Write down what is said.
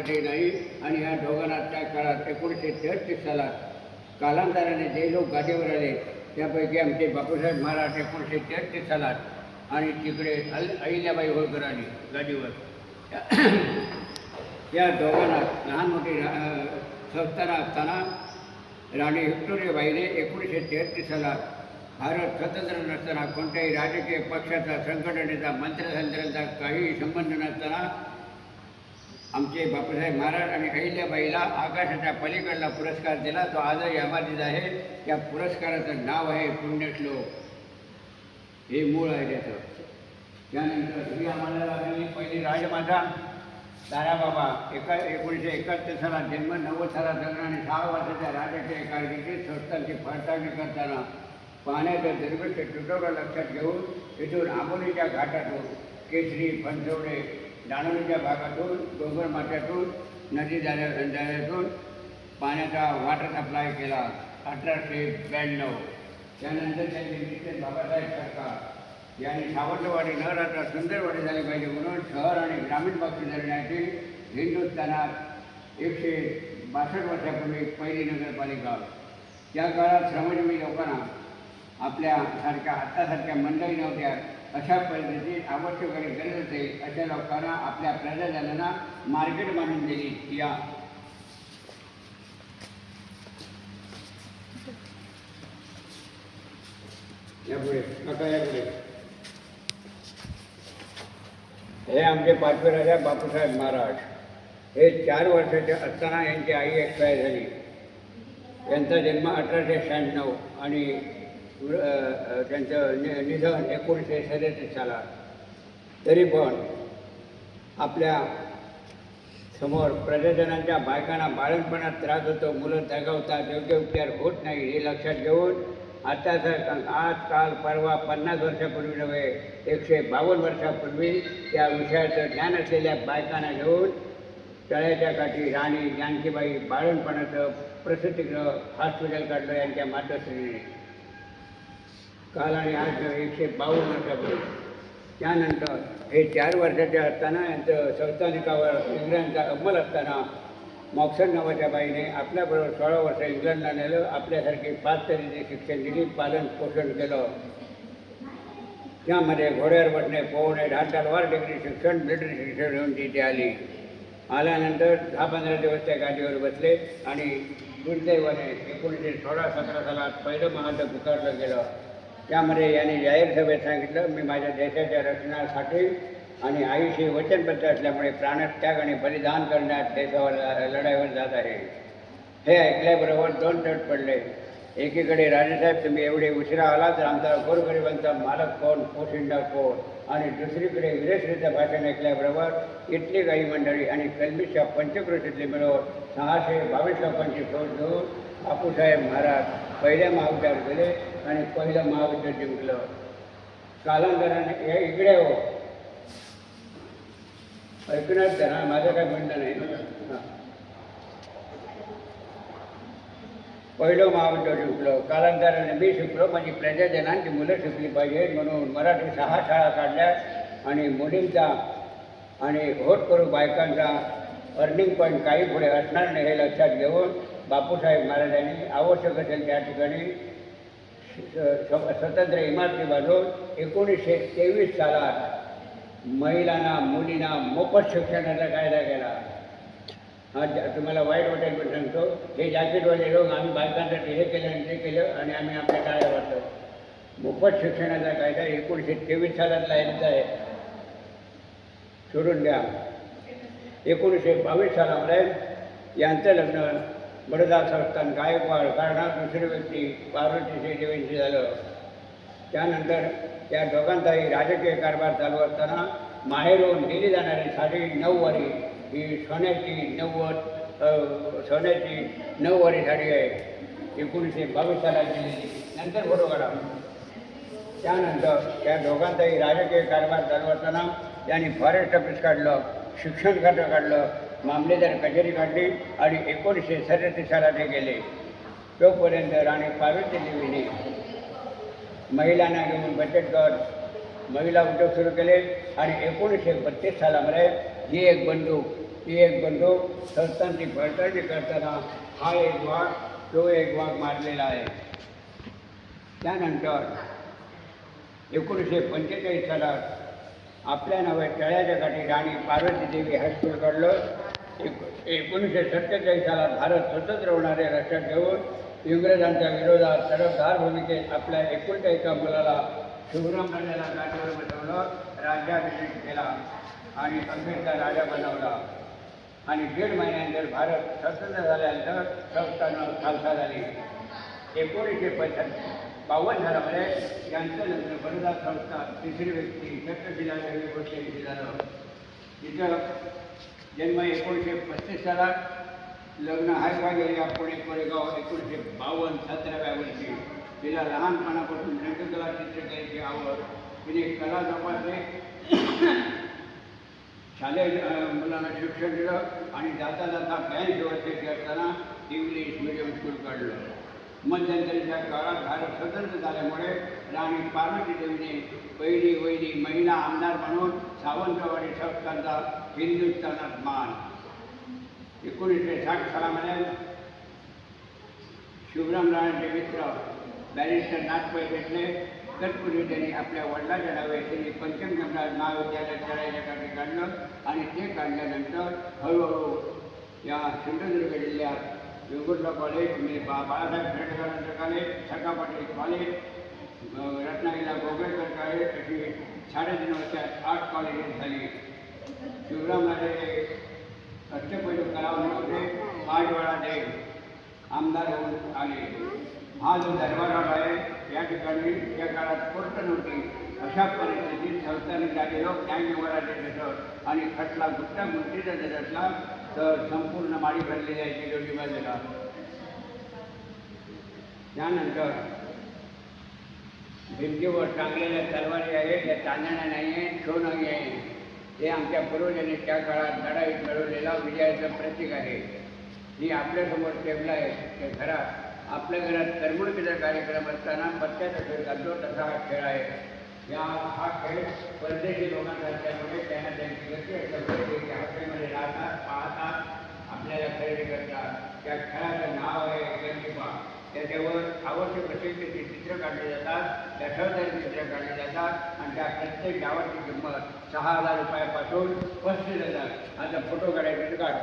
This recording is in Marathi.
मराठी नाही. आणि ह्या दोघांना त्या काळात 1933 सालात कालांतराने जे लोक गादीवर आले त्यापैकी आमचे बापूसाहेब महाराज 1933 सालात आणि तिकडे अहिल्याबाई होळकर आली गादीवर. या दोघांना लहान मोठी संस्थाना असताना राणी व्हिक्टोरियाबाईने 1933 सालात भारत स्वतंत्र नसताना कोणत्याही राजकीय पक्षाचा, संघटनेचा, मंत्रिमंडळाचा काही संबंध नसताना आमचे बापूसाहेब महाराज आणि अहिल्याबाईला आकाशाच्या पलीकडला पुरस्कार दिला. तो आजही अबाधित आहे. त्या पुरस्काराचं नाव आहे पुण्यश्लोक. हे मूळ आहे त्याचं. त्यानंतर ही आम्हाला लागली पहिली राजमाता ताराबाबा. 1971 सालात जन्म, 90 सालात लग्न आणि 6 वर्षाच्या राजकीय कारकिर्दीत संस्थांची पडताळणी करताना पाण्याचं दुर्भिक्ष तुटवडा लक्षात घेऊन तिथून आंबोलीच्या घाटातून केसरी, फणसवडे, दानोलीच्या भागातून, डोंगरमाथ्यातून, नदी जाळ्यातून पाण्याचा वॉटर सप्लाय केला 1892. त्यानंतर त्यांनी मिस्टर बाबासाहेब सरकार यांनी सावंतवाडी न राहता सुंदरवाडी झाली पाहिजे म्हणून शहर आणि ग्रामीण भाग सुधारण्याची हिंदुस्थानात 162 वर्षापूर्वी पहिली नगरपालिका. त्या काळात श्रमजीवी लोकांना आपल्यासारख्या आत्तासारख्या मंडळी नव्हत्या. अशा परिस्थितीत आवश्यक आणि गरज असेल अशा लोकांना आपल्या प्रजाजनांना मार्केट बांधून दिली. यापुढे हे आमचे पाचवे राजा बापूसाहेब महाराज. हे 4 वर्षाचे असताना यांची आई एक्सपायर झाली. यांचा जन्म 1896 आणि त्यांचं निधन 1937 सालात. तरी पण आपल्या समोर प्रजाजनांच्या बायकांना बाळणपणात त्रास होतो, मुलं दगावतात, योग्य उपचार होत नाही हे लक्षात घेऊन आताच काल परवा 50 वर्षापूर्वी नव्हे 152 वर्षापूर्वी या विषयाचं ज्ञान असलेल्या बायकांना घेऊन तळ्याच्या काठी राणी जानकीबाई बाळणपणाचं प्रसूतिगृह हॉस्पिटल काढलं यांच्या मातोश्रीने. काल आणि आज 152 वर्षापूर्वी. त्यानंतर हे 4 वर्षाचे असताना यांचं संस्थानिकावर इंग्रजांचा अंमल असताना मॉक्सन नावाच्या बाईने आपल्याबरोबर 16 वर्ष इंग्लंडला नेलं. आपल्यासारखी 5 तऱ्हेची शिक्षण दिली, पालन पोषण केलं. त्यामध्ये घोड्यावर बसणे, पोहणे, तलवार डिग्री शिक्षण, मिलिटरी शिक्षण घेऊन तिथे आली. आल्यानंतर 10-15 दिवस त्या गाडीवर बसले आणि दुर्दैवाने 1916-17 सालात पहिलं महायुद्ध पुकारलं गेलं. त्यामध्ये यांनी जाहीर सभेत सांगितलं, मी माझ्या देशाच्या रक्षणासाठी आणि आयुष्य वचनबद्ध असल्यामुळे प्राणत्याग आणि बलिदान करण्यात देशावर लढाईवर जात आहे. हे ऐकल्याबरोबर 2 तट पडले. एकीकडे राजेसाहेब तुम्ही एवढे उशिरा आलात तर आमचा गोरगरिबांचा मालक कोण, पोशिंदा कोण, आणि दुसरीकडे वीरश्रीचं भाषण ऐकल्याबरोबर इथली काही मंडळी आणि कलमीच्या पंचक्रोशीतले मिळवून 622 लोकांची फौज घेऊन बापूसाहेब महाराज पहिल्या महायुद्धावर गेले आणि पहिलं महायुद्ध जिंकलं. कालांतराने हे इकडे हो ऐकण्यात त्यांना माझं काय म्हणणं नाही. पहिलं महायुद्ध शिकलो. कालांतराने मी शिकलो, माझी प्रजाजनांची मुलं शिकली पाहिजे म्हणून मराठी 6 शाळा काढल्या आणि मुलींचा आणि होत करू बायकांचा अर्निंग पॉईंट काही पुढे असणार नाही हे लक्षात घेऊन बापूसाहेब महाराजांनी आवश्यक असेल त्या ठिकाणी स्वतंत्र इमारती बांधून 1923 सालात महिलांना, मुलींना मोफत शिक्षणाचा कायदा केला. हा तुम्हाला वाईट वाटेल पण सांगतो, हे जॅकेटवाले लोक आम्ही बायकांसाठी हे केलं आणि ते केलं आणि आम्ही आपल्या टाळ्या वाटतो. मोफत शिक्षणाचा कायदा 1923 सालातला यांचा आहे, सोडून द्या. 1922 सालामध्ये यांचं लग्न बडोदा संस्थान गायकवाड कारणात दुसरी व्यक्ती पार्वती देवींशी झालं. त्यानंतर त्या दोघांचाही राजकीय कारभार चालू असताना माहेरून दिली जाणारी साडी 9 वारी ही सोन्याची 9 वारी साडी आहे. 1922 सालात दिलेली. नंतर फोटो काढा. त्यानंतर त्या दोघांचाही राजकीय कारभार चालू असताना त्यांनी फॉरेस्ट ऑफिस काढलं, शिक्षण खातं काढलं, मामलेदार कचेरी काढली आणि 1937 सालात ते गेले. तोपर्यंत राणी पार्वती देवीने महिलांना घेऊन बचत गट, महिला उद्योग सुरू केले आणि 1932 सालामध्ये ही एक बंदूक ती एक बंदूक संस्थांची पडताळणी करताना हा एक वाघ तो एक वाघ मारलेला आहे. त्यानंतर 1945 सालात आपल्या नावे तळ्याच्या काठी राणी पार्वती देवी हायस्कूल काढलं. 1947 सालात भारत स्वतंत्र होणारे लक्षात घेऊन इंग्रजांच्या विरोधात तडफदार भूमिकेत आपल्या एकुलत्या एका मुलाला शिवराम राजाला गाठीवर बसवलं, राज्याभिषेक केला आणि अखेरचा राजा बनवला. आणि 1.5 महिन्यानंतर भारत स्वतंत्र झाल्यानंतर संस्थानं खालसा झाली. 1952 सालामध्ये यांचं लग्न बडोदा संस्थान तिसरी व्यक्ती छत्रशिला देवी भोसले झालं. तिचं जन्म 1935 सालात, लग्न हायफा गेल्या पुणे कोरेगाव 1952 17व्या वर्षी. तिला लहानपणापासून रंगकला चित्रकलेची आवड. तिने कला जोपासली, शालेय मुलांना शिक्षण दिलं आणि जाता जाता 82 वर्षाची असताना इंग्लिश मिडियम स्कूल काढलं. मध्यंतरीच्या काळात भारत स्वतंत्र झाल्यामुळे राणी पार्वती देवीने पहिली वहिली महिला आमदार म्हणून सावंतवाडी संस्थांचा हिंदुस्थानात मान. 1960 सालामध्ये शिवराम राणांचे मित्र बॅरिस्टर नाथपै भेटले. तत्पूर्वी त्यांनी आपल्या वडिलांच्या नावे श्री पंचमगंगा महाविद्यालय तळ्याच्या काठी काढलं आणि ते काढल्यानंतर हळूहळू या सिंधुदुर्ग जिल्ह्यात वेंगुर्ला कॉलेज, बाळासाहेब आंबेडकर कॉलेज, छका पाटील कॉलेज, रत्नागिरीला गोगलकर कॉलेज अशी 3.5 वर्षात 8 कॉलेजेस झाली. शिवराम राजे अष्टपैलू कलावंत होते. 5 वेळा ते आमदार होऊन आले. हा जो दरबार हॉल आहे या ठिकाणी त्या काळात कोर्ट नव्हती. अशा परिस्थितीत संस्थांनी झालेलो न्याय निवाडा देत असत आणि खटला गुप्ता गुंतीचा देत असला तर संपूर्ण माळी भरली जायची दोन्ही बाजूला. त्यानंतर भिंतीवर टांगलेल्या तलवारी आहेत, त्या चांदण्या नाही आहे, सोनं आहे. हे आमच्या पूर्वजांनी त्या काळात लढाईत मिळवलेला विजयाचं प्रतीक आहे. ही आपल्यासमोर टेबल आहे. ते घरात आपल्या घरात करमणुकीचा कार्यक्रम असताना पत्त्याचा खेळ घालतो तसा हा खेळ आहे. हा खेळ परदेशी लोकांचा असल्यामुळे त्यांना त्यांची गती असल्यामुळे ते हॉटेलमध्ये राहतात, पाहतात, आपल्याला खरेदी करतात. त्या खेळाचं नाव आहे गंजिफा. त्याच्यावर आवश्यक असेल ते चित्र काढले जातात, दशावतारी चित्र काढले जातात आणि त्या प्रत्येक गावाची किंमत 6,000 रुपयापासून 35,000. आता फोटो काढायचे काढ.